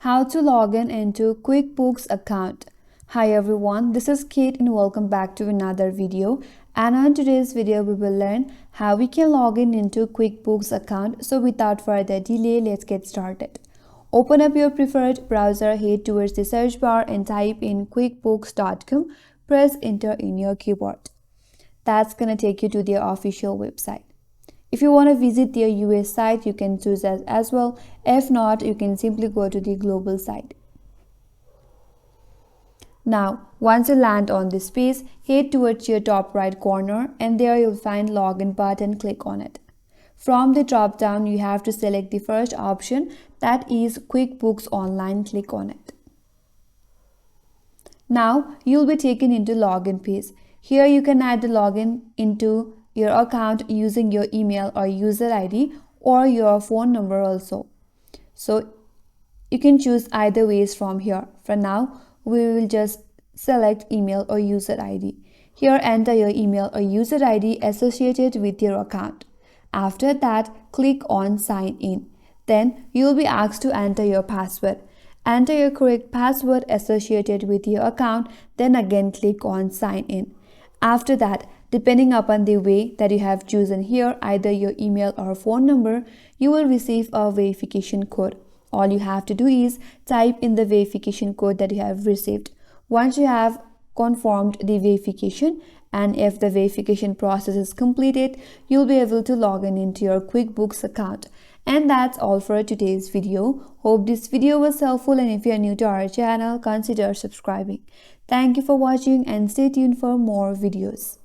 How to log in into QuickBooks account. Hi everyone, this is Kate and welcome back to another video. And on today's video, we will learn how we can log in into QuickBooks account. So without further delay, let's get started. Open up your preferred browser, head towards the search bar and type in quickbooks.com. Press enter in your keyboard. That's gonna take you to their official website. If you want to visit their US site, you can choose that as well. If not, you can simply go to the global site. Now, once you land on this page, head towards your top right corner and there you'll find login button. Click on it. From the drop down, you have to select the first option, that is QuickBooks Online. Click on it. Now, you'll be taken into login page. Here you can add the login into your account using your email or user ID or your phone number also. So you can choose either ways from here. For now, we will just select email or user ID. Here enter your email or user ID associated with your account. After that, click on sign in. Then you will be asked to enter your password. Enter your correct password associated with your account, then again click on sign in. After that, depending upon the way that you have chosen here, either your email or phone number, you will receive a verification code. All you have to do is type in the verification code that you have received. Once you have confirmed the verification and if the verification process is completed, you'll be able to log in into your QuickBooks account. And that's all for today's video. Hope this video was helpful, and if you are new to our channel, consider subscribing. Thank you for watching and stay tuned for more videos.